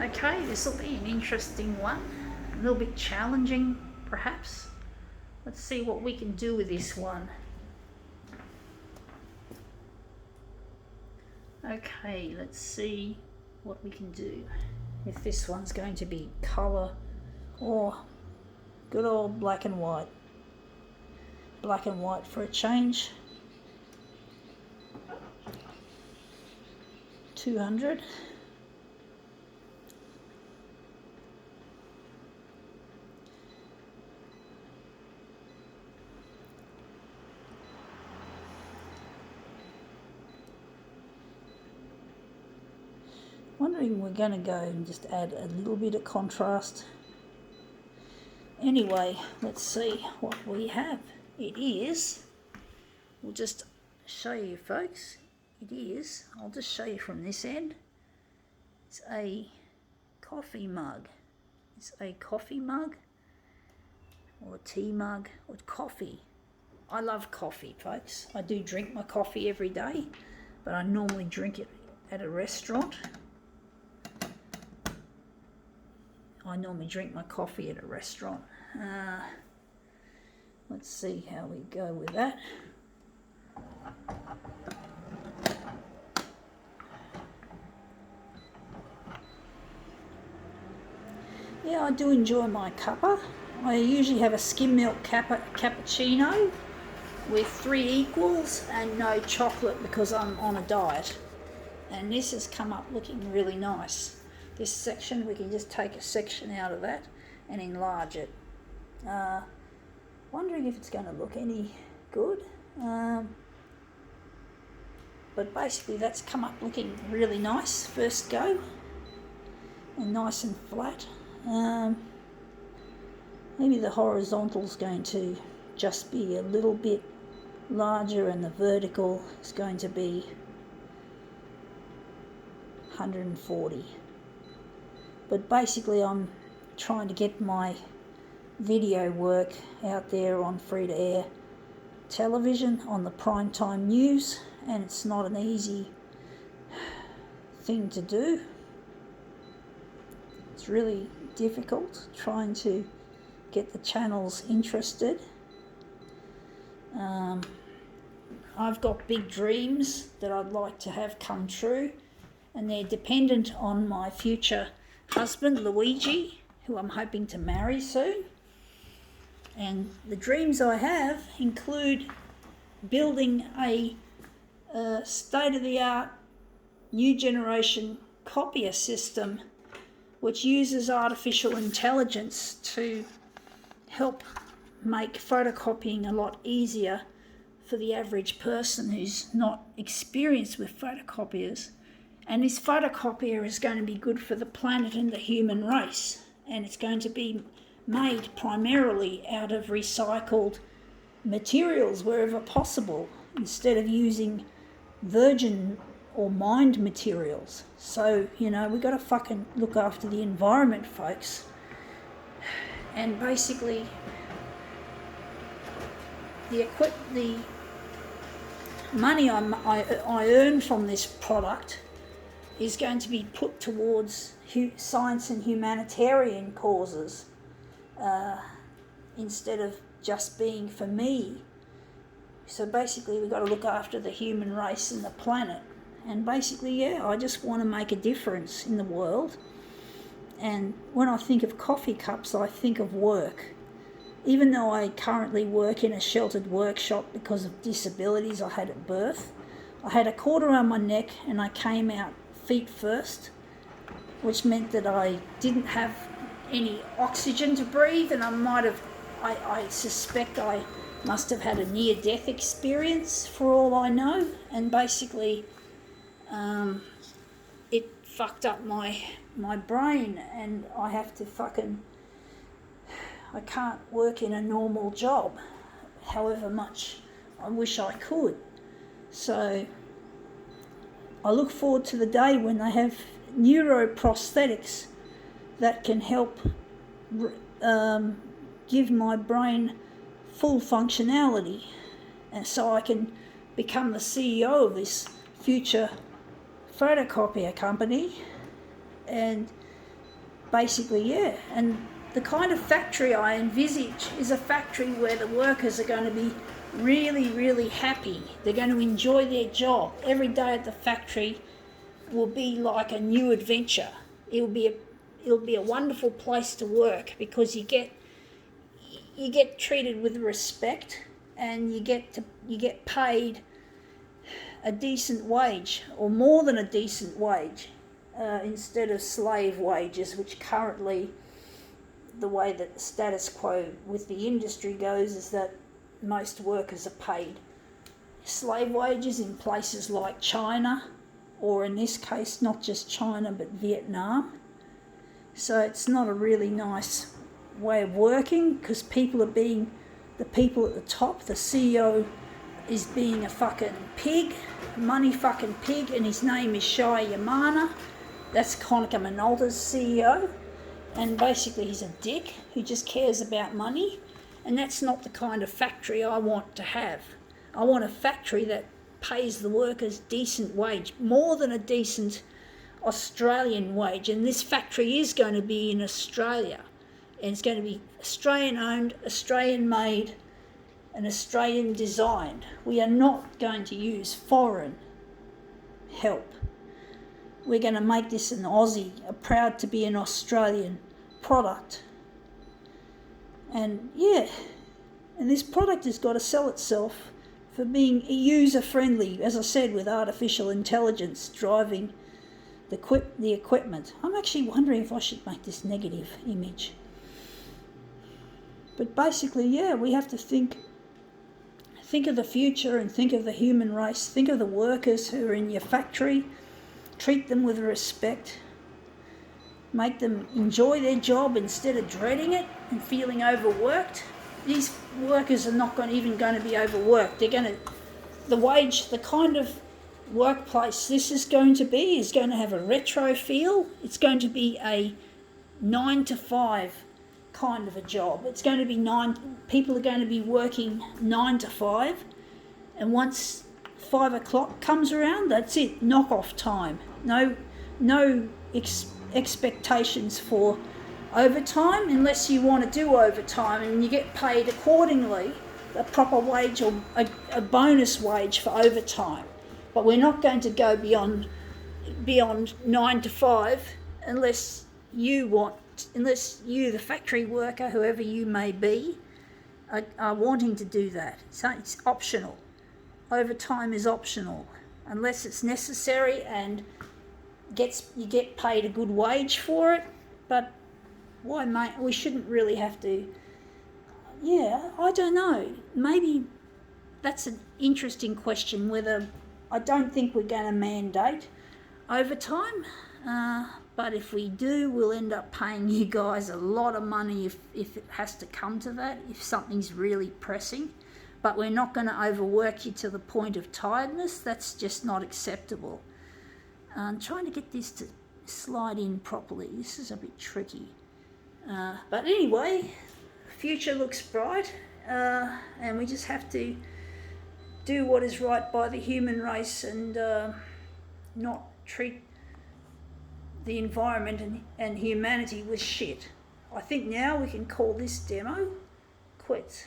Okay, this will be an interesting one. A little bit challenging, perhaps. Let's see what we can do with this one. Okay, let's see what we can do. If this one's going to be colour or good old black and white. Black and white for a change. 200. Wondering we're going to go and just add a little bit of contrast. Anyway, let's see what we have. It is, we'll just show you folks, I'll just show you from this end. It's a coffee mug. It's a coffee mug or a tea mug or coffee. I love coffee, folks. I do drink my coffee every day, but I normally drink it at a restaurant. I normally drink my coffee at a restaurant. Let's see how we go with that. Yeah, I do enjoy my cuppa. I usually have a skim milk cappuccino with 3 equals and no chocolate because I'm on a diet. And this has come up looking really nice. This section, we can just take a section out of that and enlarge it. Wondering if it's going to look any good. But basically that's come up looking really nice first go. And nice and flat. Maybe the horizontal's going to just be a little bit larger and the vertical is going to be 140. But basically I'm trying to get my video work out there on free-to-air television on the primetime news, and it's not an easy thing to do. It's really difficult trying to get the channels interested. I've got big dreams that I'd like to have come true, and they're dependent on my future husband Luigi, who I'm hoping to marry soon. And the dreams I have include building a state-of-the-art new generation copier system which uses artificial intelligence to help make photocopying a lot easier for the average person who's not experienced with photocopiers. And this photocopier is going to be good for the planet and the human race, and it's going to be made primarily out of recycled materials wherever possible, instead of using virgin or mined materials. So, we've got to fucking look after the environment, folks. And basically, the money I earn from this product is going to be put towards science and humanitarian causes, instead of just being for me. So basically we've got to look after the human race and the planet. And basically, I just want to make a difference in the world. And when I think of coffee cups, I think of work. Even though I currently work in a sheltered workshop because of disabilities I had at birth, I had a cord around my neck and I came out feet first, which meant that I didn't have any oxygen to breathe, and I suspect I must have had a near-death experience for all I know, and basically it fucked up my brain, and I have to I can't work in a normal job, however much I wish I could. So I look forward to the day when they have neuroprosthetics that can help give my brain full functionality, and so I can become the CEO of this future photocopier company and basically, yeah. And the kind of factory I envisage is a factory where the workers are going to be really, really happy. They're going to enjoy their job. Every day at the factory will be like a new adventure. It'll be a wonderful place to work because you get treated with respect, and you get paid a decent wage, or more than a decent wage, instead of slave wages, which currently, the way that the status quo with the industry goes is that most workers are paid slave wages in places like China, or in this case not just China but Vietnam. So it's not a really nice way of working, because the people at the top, the CEO is being a fucking pig, money fucking pig, and his name is Shai Yamana. That's Konica Minolta's CEO, and basically he's a dick who just cares about money, and that's not the kind of factory I want to have. I want a factory that pays the workers decent wage, more than a decent Australian wage, and this factory is going to be in Australia, and it's going to be Australian owned, Australian made, and Australian designed. We are not going to use foreign help. We're going to make this an Aussie, proud to be an Australian product. And yeah, and this product has got to sell itself for being user-friendly, as I said, with artificial intelligence driving the equipment. I'm actually wondering if I should make this negative image. But basically, yeah, we have to think of the future and think of the human race. Think of the workers who are in your factory. Treat them with respect. Make them enjoy their job instead of dreading it and feeling overworked. These workers are not even going to be overworked. The kind of workplace this is going to have a retro feel. It's going to be a 9 to 5 kind of a job. It's going to be people are going to be working 9 to 5, and once 5 o'clock comes around, that's it, knock off time. No expectations for overtime, unless you want to do overtime, and you get paid accordingly, a proper wage or a bonus wage for overtime. But we're not going to go beyond 9 to 5 unless you, the factory worker, whoever you may be, are wanting to do that. So it's optional. Overtime is optional unless it's necessary and you get paid a good wage for it. But why, mate? We shouldn't really have to. Yeah, I don't know. Maybe that's an interesting question, whether I don't think we're going to mandate overtime, but if we do, we'll end up paying you guys a lot of money if it has to come to that, if something's really pressing. But we're not going to overwork you to the point of tiredness. That's just not acceptable. I'm trying to get this to slide in properly. This is a bit tricky. But anyway, future looks bright, and we just have to do what is right by the human race and not treat the environment and humanity with shit. I think now we can call this demo quits.